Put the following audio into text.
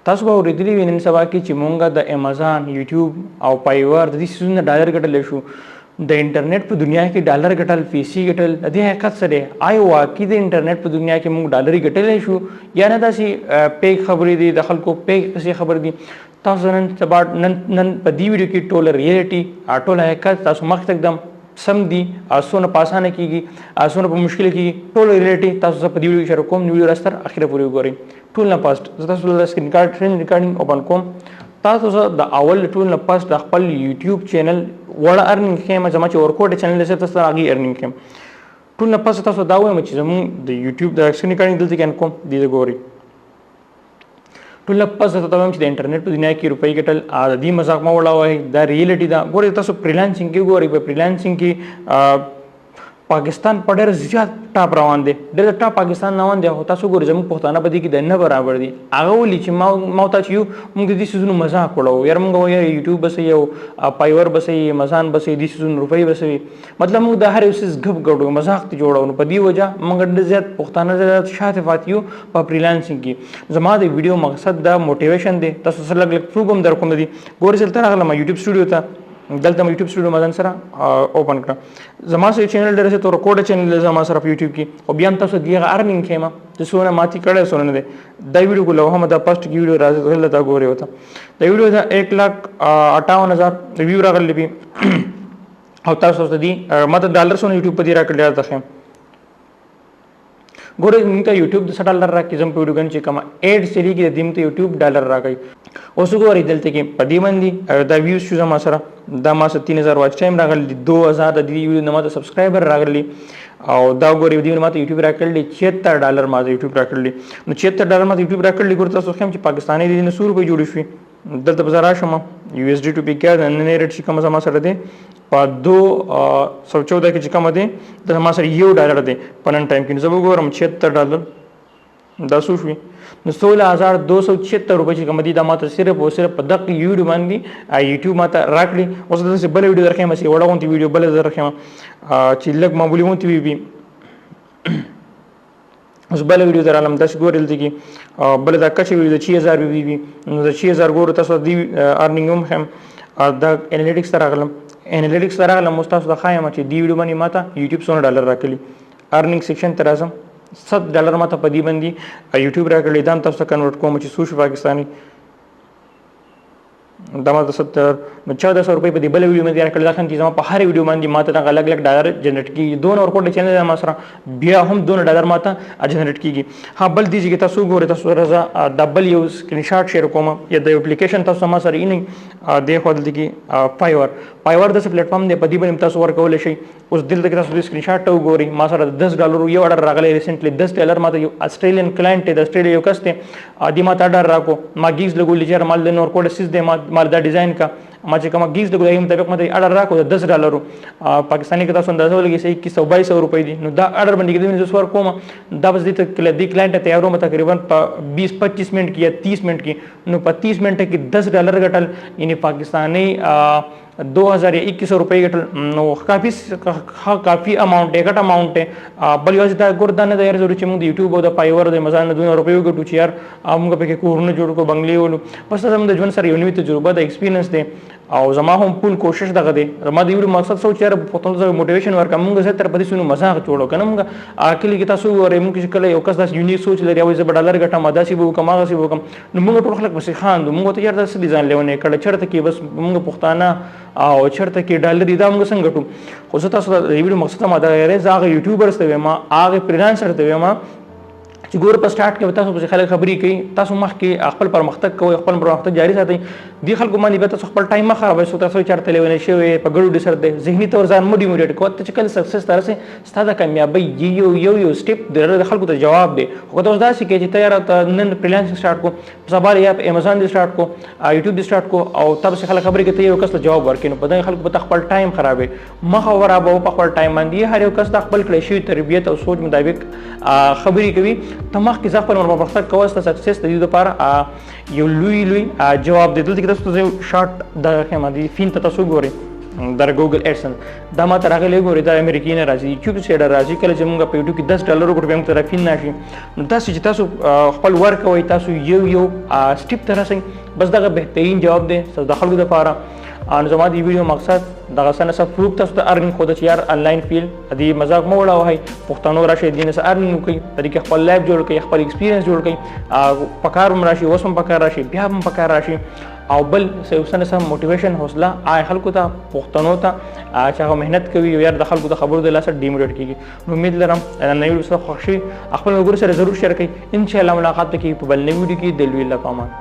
تاسو به اورېدلي وي نن سبا کې چې مونږ د امازان یوټیوب او پایور د دې سیزونه ډالر ګټلی شو. د انټرنیټ په دنیا کې ډالر ګټل پیسې ګټل د دې حقیقت څه دی؟ آیا واقعي د انټرنیټ په دنیا کې مونږ ډالري ګټلی شو یا نه داسې پیک خبرې دي د خلکو پیک پسې خبرې دي؟ تاسو نن سبا نن په دې ویډیو کې ټوله ریالټي ټوله حقیقت تاسو مخ ته اکدم سم دي، څونه په اسانه کېږي څونه په مشکل کېږي، ټول ریلیټي تاسو په دې ویډیو کې شریک کوم. ویډیو راستر اخره پورې وګورئ. ټول نه پاست زه تاسو له سکرین ریکارډینګ اوپن کوم. تاسو د اول ټول نه پاست د خپل یوټیوب چینل وړه ارنینګ خیم زما چې ورکوټ چینل لسه تاسو هغه ارنینګ خیم ټول نه پاست تاسو دا وایم چې زموږ د یوټیوب د سکرین ریکارډینګ دلته کې کوم دې ګورئ. ټول نه پاست ته وایم چې د انټرنیټ په دنیا کې روپۍ ګټل عادي مذاق ما وړاوي دا ریالټي دا ګورئ. تاسو فریلانسینګ کې ګورئ په فریلانسینګ کې پاکستان په ډېر زیات ټاپ روان دی، ډېر ټاپ پاکستان روان دی. تاسو ګورئ زموږ پښتانه په دې کې د نه برابر دي. هغه ولي چې ما ته چې یو موږ د دې سیزونو مذاق وړو یار موږ وایو یوټیوب بس یو پایور بس امازان بس دې سیزونو روپۍ بس مطلب موږ د هر یو سیز غب غړو مذاق ته جوړو. نو په دې وجه موږ ډېر زیات پښتانه زیات شاته فاتیو په فریلانسینګ کې. زما د ویډیو مقصد دا موټیویشن دی. تاسو سره لګ پروګرام در کوم دي ګورئ چلته راغلم یوټیوب سټوډیو ته دلته مې یوټیوب سټوډیو مازن سره اوپن کړه. زما سره چینل ډېر څه تو ریکارډ چینل زما سره په یوټیوب کې او بیا هم تاسو دیغه ارنینګ کېما چې سونه ماتي کړه سونه نه دی دا ویډیو کو له هم دا پاست کی ویډیو راځي ولته ګوري وته دا ویډیو دا 1,58,000 ریویو راغلی بي او تاسو ته دي ماته ډالر سونه یوټیوب په دې راکړل تاسو ګورئ موږ ته یوټیوب د $1 راکې زم په ویډیو کې کوم اډ سری کې د دیم ته یوټیوب $1 راکې. اوس ګورئ دلته کې په دې باندې دا ویوز شو زما سره دا ما 3000 واچ ټایم راغلی 2000 د دې ویډیو نه ماته سبسکرایبر راغلی او دا ګورئ دې ماته یوټیوب راکړل $76 ماته یوټیوب راکړل. نو $76 ماته یوټیوب راکړل ګورئ تاسو خو چې پاکستاني دي 100 روپۍ جوړ شوي دلته بازار شوم USD ټو پی کې نن ریټ چې کوم زما سره دی په 214 کې چې کوم دی د ما سره $1 دی په نن ټایم کې زه وګورم $76 دا څو شوي نو 16,276 روپۍ چې کوم دي دا ماته صرف او صرف په دغه ویډیو باندې یوټیوب ماته راکړي. اوس داسې بل ویډیو درخم چې وړه غونتی ویډیو بل درخم چې لږ معمولی غونتی وي اوس بل ویډیو درالم داس ګورل دي کې بل دا کچ ویډیو 6000 وی نو د 6000 ګورو تاسو دی ارنینګ هم دا انالیټکس راغلم انالیټکس راغلم مستاسو د خایم چې دی ویډیو باندې ماته یوټیوب $100 راکړي. ارنینګ سیکشن ته راځم $7 ماته په دې باندې یوټیوب راکړي دا تاسو ته کنورټ کوم چې سوش پاکستاني دا ماته $70 نو 1400 روپۍ په دې بل ویډیو باندې راکړل. دا خان چې زما په هر ویډیو باندې ماته دا الګ الګ ډالر جنریټ کیږي دوه اور کوټ چینل ما سره بیا هم $2 ماته جنریټ کیږي. ها بل دي چې تاسو ګورئ تاسو راځه ډبل یو سکرین شاټ شیر کوم یا د اپلیکیشن تاسو ما سره نه دی خو دلته کې پایور د پلیټ فارم دی په دې باندې تاسو ورکول شي. اوس دلته کې تاسو د سکرین شاټ وګورئ ما سره $10 یو اډر راغلی ریسنټلی $10 ماته یو استرالین کلاینټ د استرالیا یو کس ته ادي ماته اډر راکو ما گیز لګولې چې مال د نور کوډ سیس دی مال دا ډیزاین کا ما چې کوم گیز لګولې مطابق ماته اډر راکو $10 پاکستاني کې تاسو اندازه ولګي چې 2100 روپۍ دي. نو دا اډر باندې کې د سور کوم دا بس د کلاینټ ته یو تقریبا په 20-25 منټ کې یا 30 منټ کې نو په 30 منټ کې $10 ګټل یعنی پاکستاني 2000-2100 روپۍ ګټل نو کافي اماونټ ګټ اماونټ بل یو دا ګوردا نه د ضروري چې موږ د یوټیوب او د پایور د مزان 200 روپۍ ګټو چې یار موږ په کې کورونه جوړ کو بنگلې ولو بس زموږ د ژوند سره یو نوې تجربه د ایکسپیرینس دی او زما هم پول کوشش دغه دی. زما د یو مقصد سوچ یار پښتون ته موټیویشن ورکړم موږ زه تر پدې سونو مزاق جوړو کنه موږ اکلی کې تاسو ورې موږ چې کله یو کس داس یونیک سوچ لري او زه $1 ګټم داسې به کوم هغه سی به کوم نو موږ ټول خلک بس خان موږ ته یار داسې ډیزاین لیونه کړه چرته کې بس موږ پښتانه او چرته کې $1 دا موږ څنګه ګټو. خو زه تاسو د ویډیو مقصد ما دا یاره زاغه یوټیوبرز ته ما هغه فریلانسر ته ما چې ګور په سٹارټ کې تاسو په خلک خبرې کوي تاسو مخ کې خپل پرمختګ کوئ خپل پرمختګ جاری ساتئ دی خلکو باندې به تاسو خپل ټایم خرابوي سو تاسو چارته لیونه شوی په ګړو ډیسر دی ذهني تور ځان مو ډیموټیټ کوته چې کله سکسس ترسه ستاسو کامیابی یو سټیپ د خلکو ته جواب دی. خو تاسو دا شي چې تیار نن فریلانسینګ سٹارټ کو سبا یا امازون دی سٹارټ کو یوټیوب دی سٹارټ کو او تاسو خلک خبرې کوي یو کس ته جواب ورکړي نو په دغه خلکو په خپل ټایم خرابوي مخه ورابو په خپل ټایم باندې هر یو کس د خپل کړی شوی تربیت او سوچ مطابق خبرې کوي تمخ کې ځخ په پرمختګ کوه ست سکسس د دې لپاره یو لوی جواب دی. دلته کې تاسو شارټ د خمه دي فین ته تاسو ګورئ در ګوګل ایډسنس دا ما ته راغلی ګورې دا امریکایي نه راځي یوټیوب څخه راځي کله چې موږ په یوټیوب کې $10 ورکړو موږ ته رافین نشي نو تاسو چې تاسو خپل ورک کوئ تاسو یو سټیپ ته راسئ بس دغه بهترین جواب دی د خلکو لپاره ان زما دی ویډیو مقصد دغه سره سره پروف تاسو ته ارنینګ خو د یار انلاین فیل دی مزاق مو وړاوه پښتنو راشي دین سره ارنینګ کوي طریقې خپل لایف جوړ کوي خپل ایکسپیرینس جوړ کوي پکار هم راشي وسم پکار راشي بیا هم پکار راشي او بل سره سره موټیویشن حوصله خلکو ته پښتنو ته چې هغه مهنت کوي یار د خلکو د خبرو د لاسه ډیموټیټ کیږي نو امید لرم نن یو څه خوشي خپل وګور سره ضرور شریک کړئ ان شاء الله ملاقات کوي په بل نوې ویډیو کې د لوی الله پامان